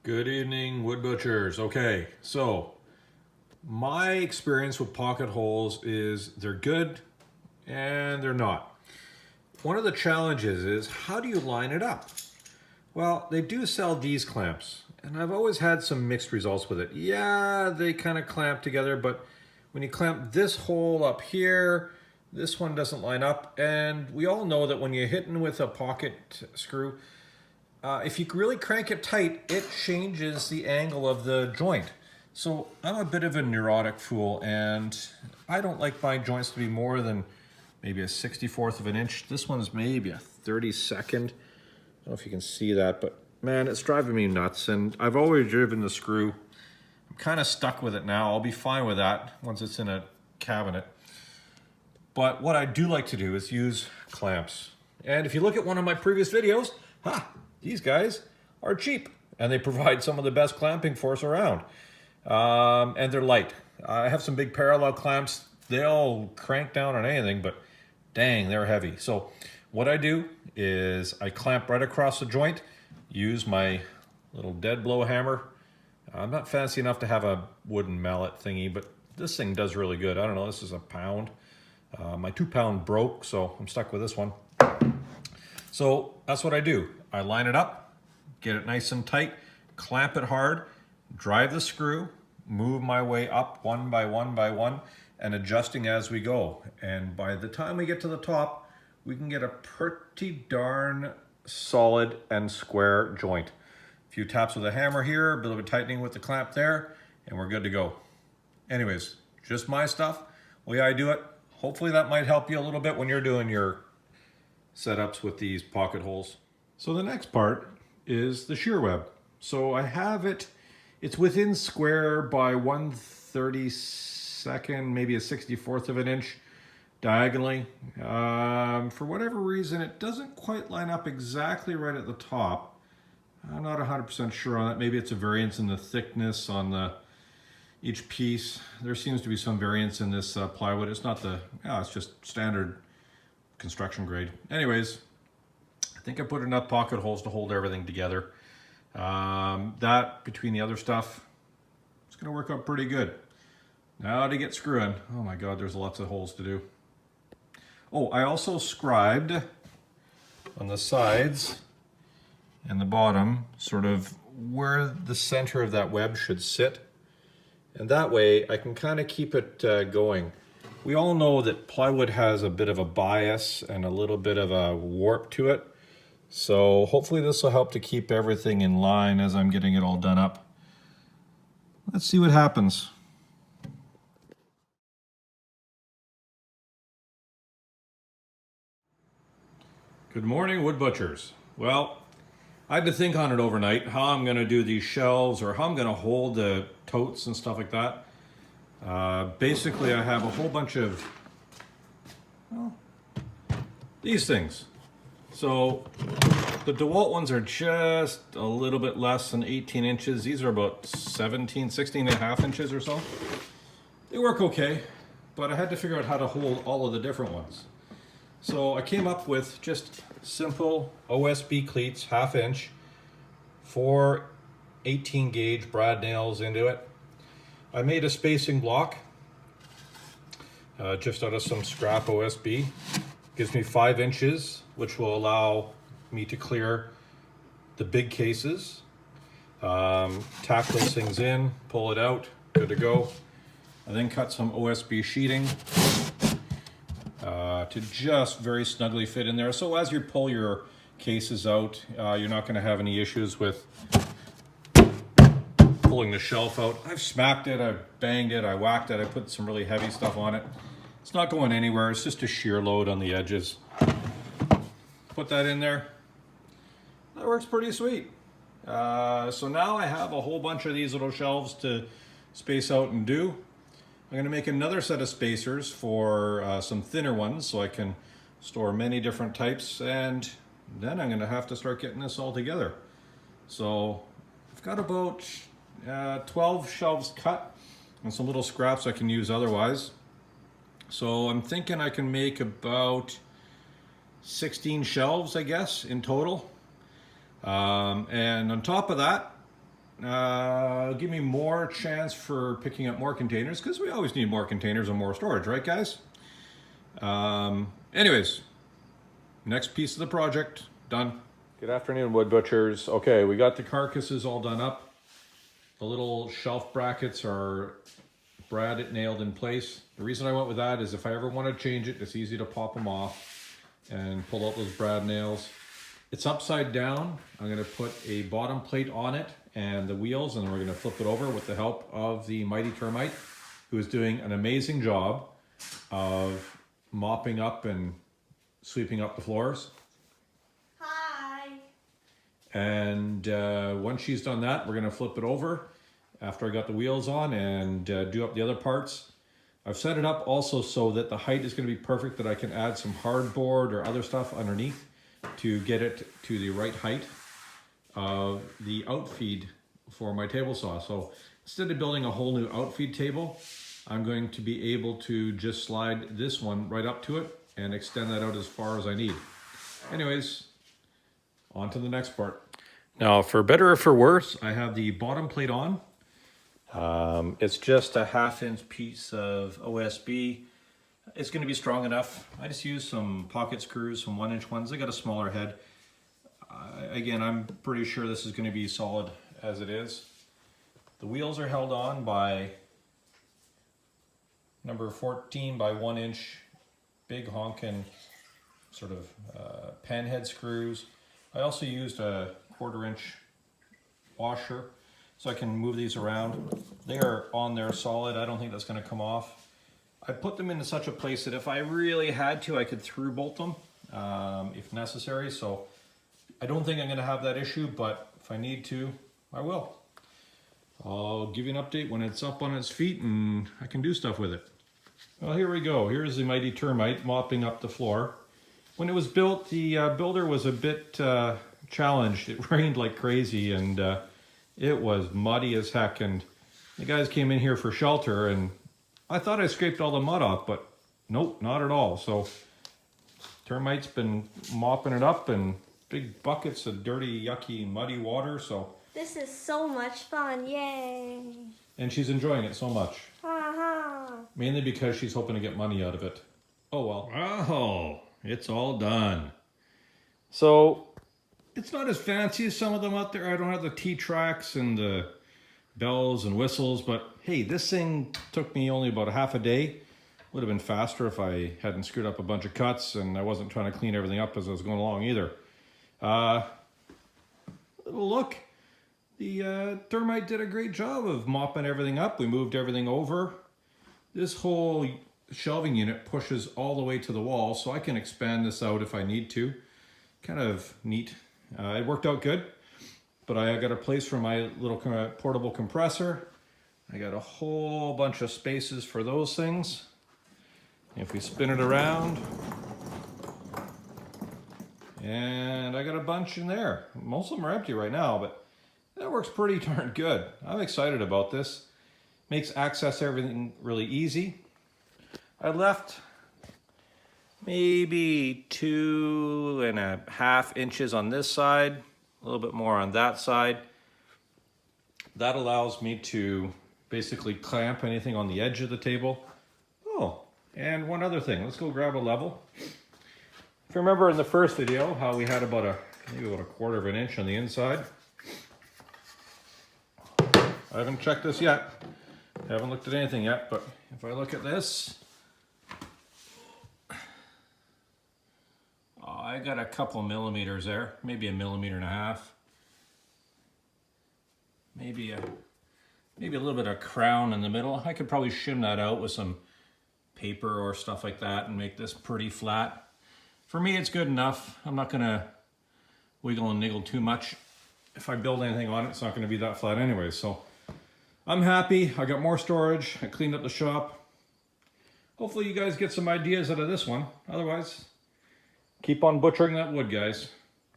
Good evening, wood butchers. Okay, so my experience with pocket holes is they're good and they're not. One of the challenges is how do you line it up? Well, they do sell these clamps, and I've always had some mixed results with it. Yeah, they kind of clamp together, but when you clamp this hole up here, this one doesn't line up, and we all know that when you're hitting with a pocket screw, if you really crank it tight, it changes the angle of the joint. So I'm a bit of a neurotic fool, and I don't like my joints to be more than maybe a 64th of an inch. This one's maybe a 32nd. I don't know if you can see that, but man, it's driving me nuts. And I've always driven the screw. I'm kind of stuck with it now. I'll be fine with that once it's in a cabinet. But what I do like to do is use clamps. And if you look at one of my previous videos, these guys are cheap and they provide some of the best clamping force around. And they're light. I have some big parallel clamps. They'll crank down on anything, but dang, they're heavy. So what I do is I clamp right across the joint, use my little dead blow hammer. I'm not fancy enough to have a wooden mallet thingy, but this thing does really good. I don't know, this is a pound. My 2-pound broke, so I'm stuck with this one. So that's what I do. I line it up, get it nice and tight, clamp it hard, drive the screw, move my way up one by one by one, and adjusting as we go. And by the time we get to the top, we can get a pretty darn solid and square joint. A few taps with a hammer here, a bit of a tightening with the clamp there, and we're good to go. Anyways, just my stuff, the way I do it. Hopefully that might help you a little bit when you're doing your setups with these pocket holes. So the next part is the shear web. So I have it, it's within square by 1/32, maybe a 64th of an inch diagonally. For whatever reason, it doesn't quite line up exactly right at the top. I'm not 100% sure on that. Maybe it's a variance in the thickness on each piece. There seems to be some variance in this plywood. It's not it's just standard construction grade. Anyways, I think I put enough pocket holes to hold everything together. That between the other stuff, it's gonna work out pretty good. Now to get screwing. Oh my God, there's lots of holes to do. Oh, I also scribed on the sides and the bottom, sort of where the center of that web should sit. And that way I can kind of keep it going. We all know that plywood has a bit of a bias and a little bit of a warp to it. So hopefully this will help to keep everything in line as I'm getting it all done up. Let's see what happens. Good morning, wood butchers. Well, I had to think on it overnight, how I'm gonna do these shelves or how I'm gonna hold the totes and stuff like that. Basically, I have a whole bunch of these things. So the DeWalt ones are just a little bit less than 18 inches. These are about 16 and a half inches or so. They work okay, but I had to figure out how to hold all of the different ones. So I came up with just simple OSB cleats, 1/2 inch, 4 18 gauge brad nails into it. I made a spacing block just out of some scrap OSB. Gives me 5 inches, which will allow me to clear the big cases. Tack those things in, pull it out, good to go. I then cut some OSB sheeting to just very snugly fit in there. So as you pull your cases out, you're not going to have any issues with pulling the shelf out. I've smacked it, I've banged it, I whacked it, I put some really heavy stuff on it. It's not going anywhere, it's just a shear load on the edges. Put that in there. That works pretty sweet. So now I have a whole bunch of these little shelves to space out and do. I'm going to make another set of spacers for some thinner ones so I can store many different types, and then I'm going to have to start getting this all together. So I've got about 12 shelves cut and some little scraps I can use otherwise. So I'm thinking I can make about 16 shelves, I guess, in total. And on top of that, give me more chance for picking up more containers, because we always need more containers and more storage, right guys? Anyways, next piece of the project done. Good afternoon, wood butchers. Okay, we got the carcasses all done up. The little shelf brackets are nailed in place. The reason I went with that is if I ever want to change it, it's easy to pop them off and pull out those brad nails. It's upside down. I'm going to put a bottom plate on it and the wheels, and we're going to flip it over with the help of the mighty termite, who is doing an amazing job of mopping up and sweeping up the floors. Hi. And once she's done that, we're going to flip it over after I got the wheels on and do up the other parts. I've set it up also so that the height is going to be perfect, that I can add some hardboard or other stuff underneath to get it to the right height of the outfeed for my table saw. So instead of building a whole new outfeed table, I'm going to be able to just slide this one right up to it and extend that out as far as I need. Anyways, on to the next part. Now, for better or for worse, I have the bottom plate on. It's just a 1/2 inch piece of OSB. It's going to be strong enough. I just used some pocket screws, some 1-inch ones. They got a smaller head. Again, I'm pretty sure this is going to be solid as it is. The wheels are held on by number 14 by 1 inch big honkin' sort of pan head screws. I also used a 1/4 inch washer so I can move these around. They are on there solid. I don't think that's going to come off. I put them into such a place that if I really had to, I could through bolt them if necessary. So I don't think I'm going to have that issue, but if I need to, I will. I'll give you an update when it's up on its feet and I can do stuff with it. Well, here we go. Here's the mighty termite mopping up the floor. When it was built, the builder was a bit challenged. It rained like crazy and it was muddy as heck, and the guys came in here for shelter, and I thought I scraped all the mud off, but nope, not at all. So termite's been mopping it up, and big buckets of dirty, yucky, muddy water. So This is so much fun, yay! and she's enjoying it so much. Ha Mainly because she's hoping to get money out of it. Oh well. Oh, it's all done. So it's not as fancy as some of them out there. I don't have the T-tracks and the bells and whistles, but hey, this thing took me only about 1/2 a day. Would have been faster if I hadn't screwed up a bunch of cuts and I wasn't trying to clean everything up as I was going along either. Look, the termite did a great job of mopping everything up. We moved everything over. This whole shelving unit pushes all the way to the wall, so I can expand this out if I need to. Kind of neat. It worked out good, but I got a place for my little portable compressor. I got a whole bunch of spaces for those things. If we spin it around, and I got a bunch in there. Most of them are empty right now, but that works pretty darn good. I'm excited about this. Makes access everything really easy. I left maybe 2.5 inches on this side, a little bit more on that side. That allows me to basically clamp anything on the edge of the table. Oh, and one other thing, let's go grab a level. If you remember in the first video how we had maybe about 1/4 inch on the inside. I haven't checked this yet. I haven't looked at anything yet, but if I look at this, I got a couple millimeters there, maybe 1.5 millimeters. Maybe a little bit of crown in the middle. I could probably shim that out with some paper or stuff like that and make this pretty flat. For me, it's good enough. I'm not gonna wiggle and niggle too much. If I build anything on it, it's not gonna be that flat anyway. So I'm happy. I got more storage. I cleaned up the shop. Hopefully you guys get some ideas out of this one. Otherwise, keep on butchering that wood, guys.